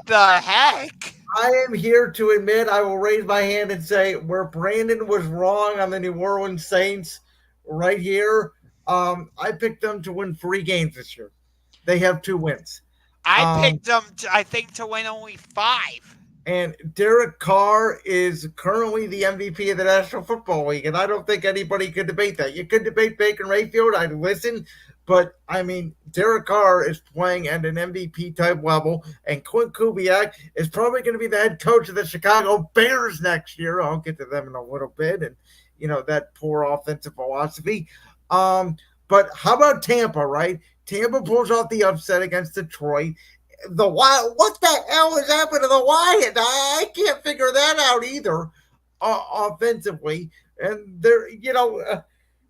the heck? I am here to admit, I will raise my hand and say where Brandon was wrong on the New Orleans Saints right here. I picked them to win 3 games this year. They have 2 wins. I Um, picked them, I think, to win only 5. and Derek Carr is currently the MVP of the National Football League, and I don't think anybody could debate that. You could debate Baker Mayfield, I'd listen, but I mean, Derek Carr is playing at an MVP type level, and Clint Kubiak is probably going to be the head coach of the Chicago Bears next year. I'll get to them in a little bit, and that poor offensive philosophy. But how about Tampa? Right, Tampa pulls off the upset against Detroit. What the hell has happened to the Lions? I can't figure that out either. Offensively, and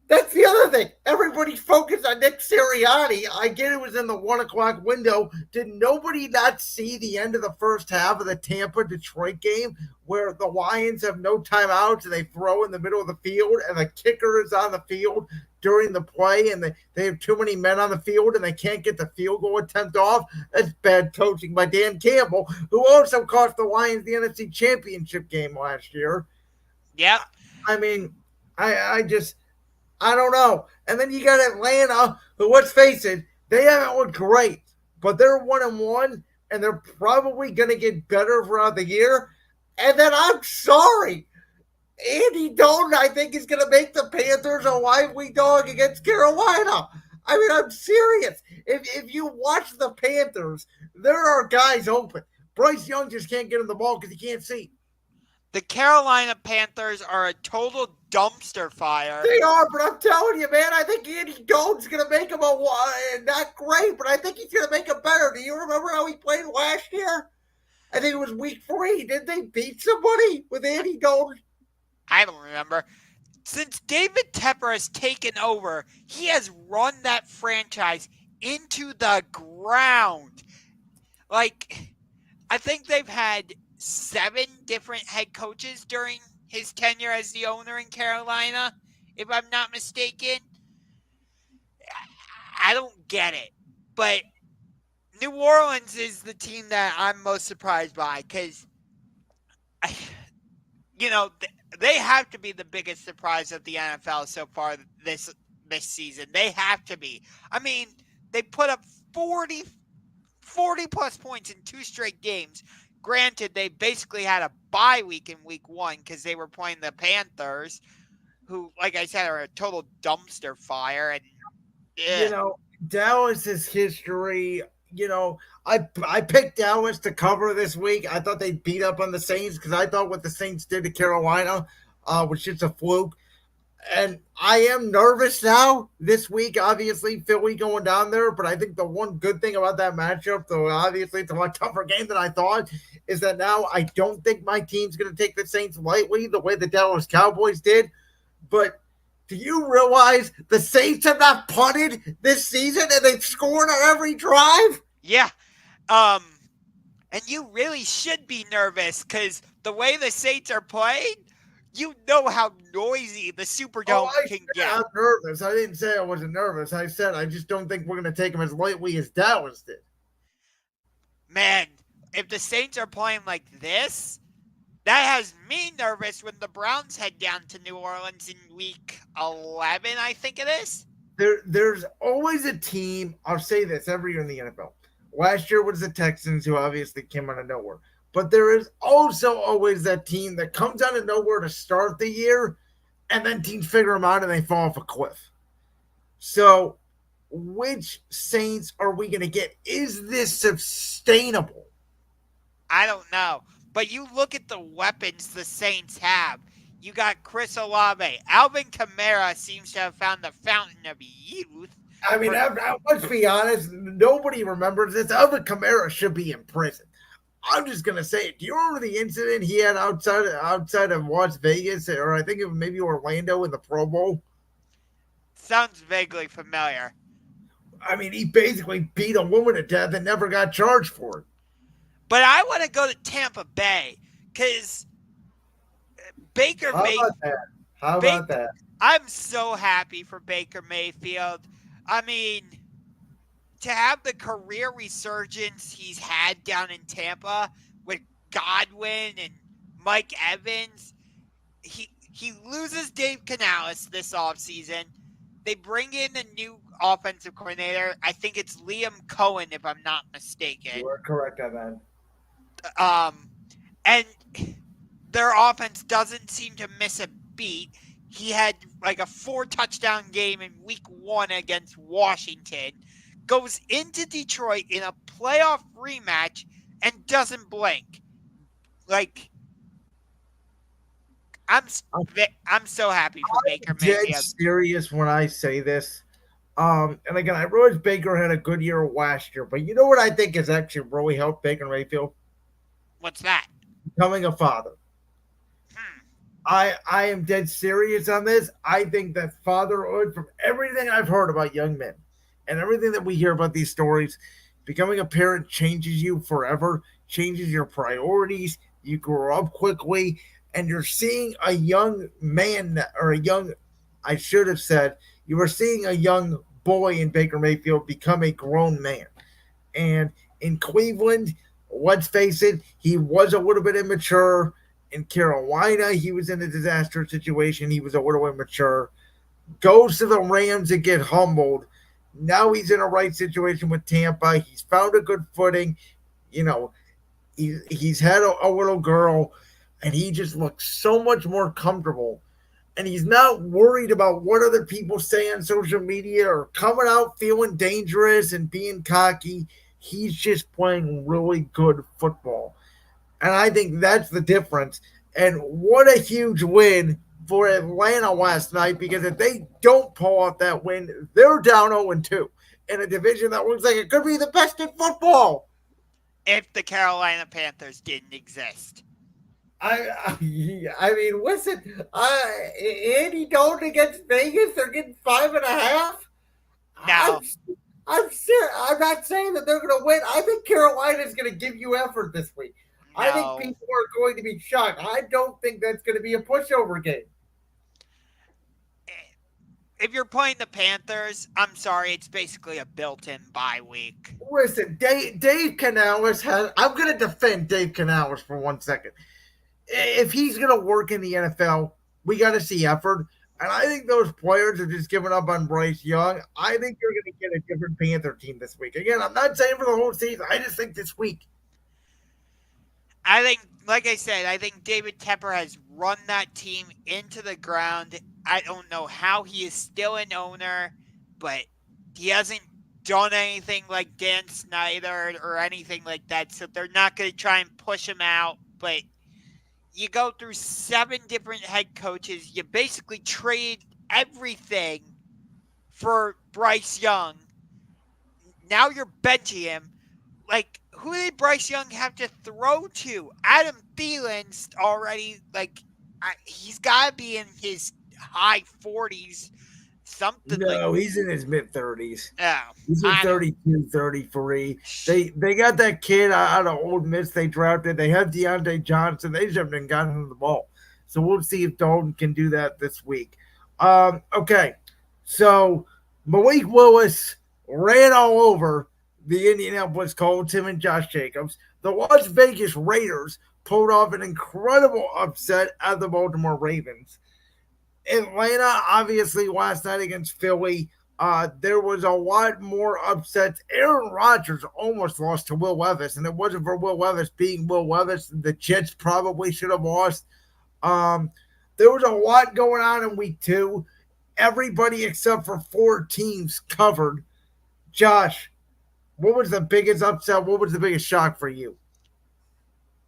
that's the other thing. Everybody's focused on Nick Sirianni. I get it was in the 1 o'clock window. Did nobody not see the end of the first half of the Tampa Detroit game where the Lions have no timeouts and they throw in the middle of the field and the kicker is on the field during the play and they have too many men on the field and they can't get the field goal attempt off? That's bad coaching by Dan Campbell, who also cost the Lions the NFC Championship game last year. Yep. I mean, I don't know. And then you got Atlanta, who, let's face it, they haven't looked great, but they're 1-1, and they're probably going to get better throughout the year. And then I'm sorry, Andy Dalton, I think, is going to make the Panthers a lively dog against Carolina. I mean, I'm serious. If you watch the Panthers, there are guys open. Bryce Young just can't get him the ball because he can't see. The Carolina Panthers are a total dumpster fire. They are, but I'm telling you, man, I think Andy Dalton's going to make him not great, but I think he's going to make him better. Do you remember how he played last year? I think it was week 3. Didn't they beat somebody with Andy Dalton? I don't remember. Since David Tepper has taken over, he has run that franchise into the ground. Like, I think they've had 7 different head coaches during his tenure as the owner in Carolina, if I'm not mistaken. I don't get it. But New Orleans is the team that I'm most surprised by because, they have to be the biggest surprise of the NFL so far this season. They have to be. I mean, they put up 40 plus points in 2 straight games. Granted, they basically had a bye week in week 1 because they were playing the Panthers, who, like I said, are a total dumpster fire. And Dallas's history. I picked Dallas to cover this week. I thought they'd beat up on the Saints because I thought what the Saints did to Carolina was just a fluke. And I am nervous now this week. Obviously, Philly going down there, but I think the one good thing about that matchup, though obviously it's a lot tougher game than I thought, is that now I don't think my team's going to take the Saints lightly the way the Dallas Cowboys did. But do you realize the Saints have not punted this season and they've scored on every drive? Yeah. And you really should be nervous because the way the Saints are playing, you know how noisy the Superdome can get. I'm nervous. I didn't say I wasn't nervous. I said I just don't think we're going to take them as lightly as Dallas did. Man, if the Saints are playing like this, that has me nervous when the Browns head down to New Orleans in week 11, I think it is. There's always a team, I'll say this every year in the NFL. Last year was the Texans, who obviously came out of nowhere. But there is also always that team that comes out of nowhere to start the year, and then teams figure them out and they fall off a cliff. So, which Saints are we going to get? Is this sustainable? I don't know. But you look at the weapons the Saints have. You got Chris Olave. Alvin Kamara seems to have found the fountain of youth. I mean, let's be honest. Nobody remembers this. Alvin Kamara should be in prison. I'm just gonna say it. Do you remember the incident he had outside of Las Vegas, or I think it was maybe Orlando in the Pro Bowl? Sounds vaguely familiar. I mean, he basically beat a woman to death and never got charged for it. But I want to go to Tampa Bay because Baker Mayfield. How about that? I'm so happy for Baker Mayfield. I mean, to have the career resurgence he's had down in Tampa with Godwin and Mike Evans, he loses Dave Canales this offseason. They bring in a new offensive coordinator. I think it's Liam Cohen, if I'm not mistaken. You are correct on that. And their offense doesn't seem to miss a beat. He had like a 4-touchdown game in week 1 against Washington, goes into Detroit in a playoff rematch and doesn't blink. Like, I'm so happy for Baker Mayfield. Mayfield. Serious when I say this. And again, I realize Baker had a good year last year, but you know what I think has actually really helped Baker Mayfield? What's that? Becoming a father. I am dead serious on this. I think that fatherhood, from everything I've heard about young men and everything that we hear about these stories, becoming a parent changes you forever, changes your priorities. You grow up quickly, and you're seeing a young man, or I should have said, you were seeing a young boy in Baker Mayfield become a grown man. And in Cleveland, let's face it, he was a little bit immature. In Carolina, he was in a disaster situation. He was a little immature. Goes to the Rams and get humbled. Now he's in a right situation with Tampa. He's found a good footing. You know, he's had a little girl, and he just looks so much more comfortable. And he's not worried about what other people say on social media or coming out feeling dangerous and being cocky. He's just playing really good football. And I think that's the difference. And what a huge win for Atlanta last night, because if they don't pull off that win, they're down 0-2 in a division that looks like it could be the best in football. If the Carolina Panthers didn't exist. I mean, listen, Andy Dalton against Vegas, they're getting 5.5. Now, I'm not saying that they're going to win. I think Carolina's going to give you effort this week. no. I think people are going to be shocked. I don't think that's going to be a pushover game. If you're playing the Panthers, I'm sorry, it's basically a built-in bye week. Listen, Dave Canales has. I'm going to defend Dave Canales for 1 second. If he's going to work in the NFL, we got to see effort. And I think those players have just given up on Bryce Young. I think you're going to get a different Panther team this week. Again, I'm not saying for the whole season. I just think this week. I think, like I said, I think David Tepper has run that team into the ground. I don't know how he is still an owner, but he hasn't done anything like Dan Snyder or anything like that, so they're not going to try and push him out. But you go through 7 different head coaches. You basically trade everything for Bryce Young. Now you're benching him. Like, who did Bryce Young have to throw to? Adam Thielen's already, he's got to be in his high 40s, something like that. No, he's in his mid-30s. Oh, He's in 32, 33. They got that kid out of Ole Miss they drafted. They have Deontay Johnson. They just haven't gotten him the ball. So we'll see if Dalton can do that this week. Okay, so Malik Willis ran all over the Indianapolis Colts, him and Josh Jacobs. The Las Vegas Raiders pulled off an incredible upset at the Baltimore Ravens. Atlanta, obviously, last night against Philly, there was a lot more upsets. Aaron Rodgers almost lost to Will Levis, and it wasn't for Will Levis being Will Levis. The Jets probably should have lost. There was a lot going on in week 2. Everybody except for 4 teams covered. Josh, what was the biggest upset? What was the biggest shock for you?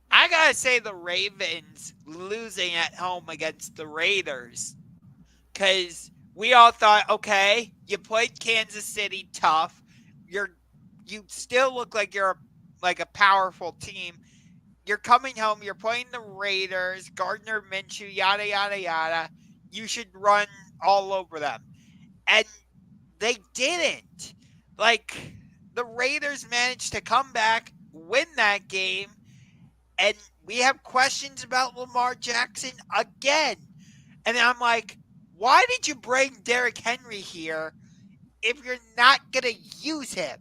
I got to say the Ravens losing at home against the Raiders. Because we all thought, okay, you played Kansas City tough. You still look like you're a powerful team. You're coming home. You're playing the Raiders, Gardner Minshew, yada, yada, yada. You should run all over them. And they didn't. The Raiders managed to come back, win that game, and we have questions about Lamar Jackson again. And I'm like, why did you bring Derrick Henry here if you're not going to use him?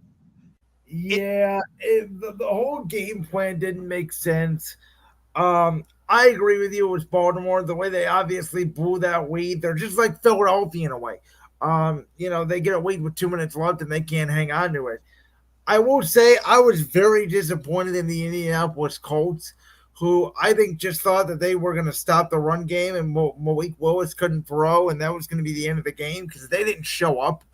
It Yeah, the whole game plan didn't make sense. I agree with you. It was Baltimore. The way they obviously blew that lead, they're just like Philadelphia in a way. They get a lead with 2 minutes left and they can't hang on to it. I will say I was very disappointed in the Indianapolis Colts, who I think just thought that they were going to stop the run game and Malik Willis couldn't throw, and that was going to be the end of the game because they didn't show up.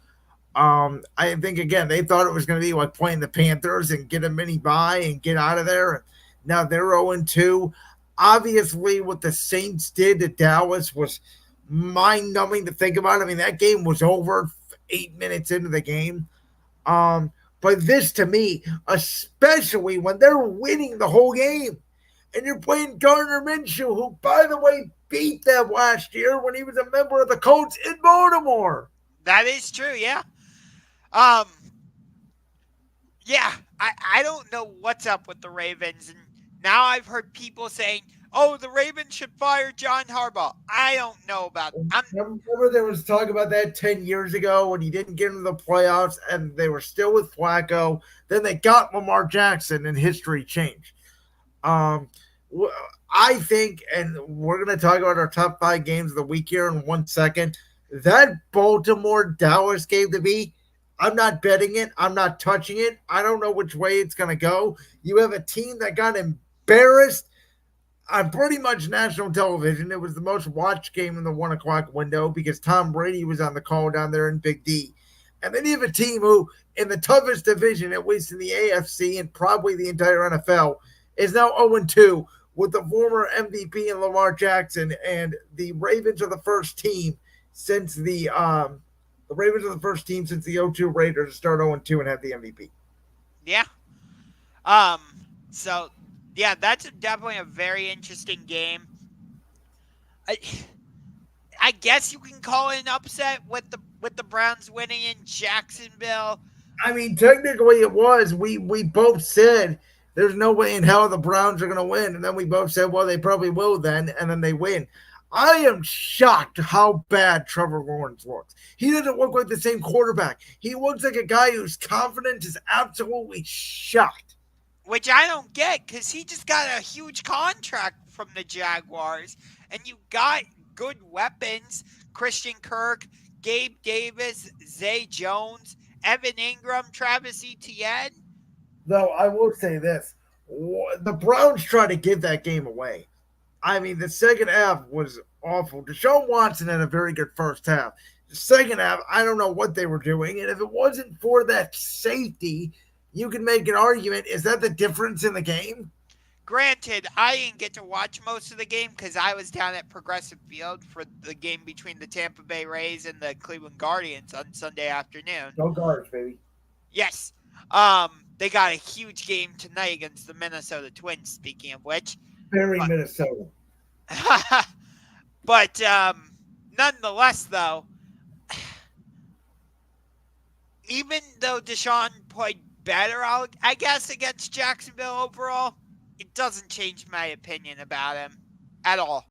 I think again they thought it was going to be like playing the Panthers and get a mini bye and get out of there. Now they're 0-2. Obviously, what the Saints did to Dallas was mind numbing to think about. I mean, that game was over 8 minutes into the game. Um, but this to me, especially when they're winning the whole game and you're playing Gardner Minshew, who, by the way, beat them last year when he was a member of the Colts in Baltimore. That is true, yeah. Um, yeah, I don't know what's up with the Ravens, and now I've heard people saying, "Oh, the Ravens should fire John Harbaugh." I don't know about. Remember there was talk about that 10 years ago when he didn't get into the playoffs and they were still with Flacco. Then they got Lamar Jackson and history changed. Um, I think, and we're going to talk about our top 5 games of the week here in 1 second. That Baltimore Dallas game to me, I'm not betting it. I'm not touching it. I don't know which way it's going to go. You have a team that got embarrassed on pretty much national television. It was the most watched game in the 1 o'clock window because Tom Brady was on the call down there in Big D. And then you have a team who, in the toughest division, at least in the AFC and probably the entire NFL, is now 0-2 with the former MVP and Lamar Jackson. And the Ravens are the first team since the Ravens are the first team since the 0-2 Raiders to start 0-2 and have the MVP. Yeah. Um. So, yeah, that's definitely a very interesting game. I, I guess you can call it an upset with the Browns winning in Jacksonville. I mean, technically it was. We both said there's no way in hell the Browns are going to win, and then we both said, well, they probably will then, and then they win. I am shocked how bad Trevor Lawrence looks. He doesn't look like the same quarterback. He looks like a guy whose confidence is absolutely shot. Which I don't get because he just got a huge contract from the Jaguars, and you got good weapons: Christian Kirk, Gabe Davis, Zay Jones, Evan Ingram, Travis Etienne. Though I will say this, the Browns tried to give that game away. I mean, the second half was awful. Deshaun Watson had a very good first half. The second half, I don't know what they were doing. And if it wasn't for that safety, you can make an argument. Is that the difference in the game? Granted, I didn't get to watch most of the game because I was down at Progressive Field for the game between the Tampa Bay Rays and the Cleveland Guardians on Sunday afternoon. No guards, baby. Yes. They got a huge game tonight against the Minnesota Twins, speaking of which. Very Minnesota. But nonetheless, though, even though Deshaun played better, I guess, against Jacksonville overall, it doesn't change my opinion about him at all.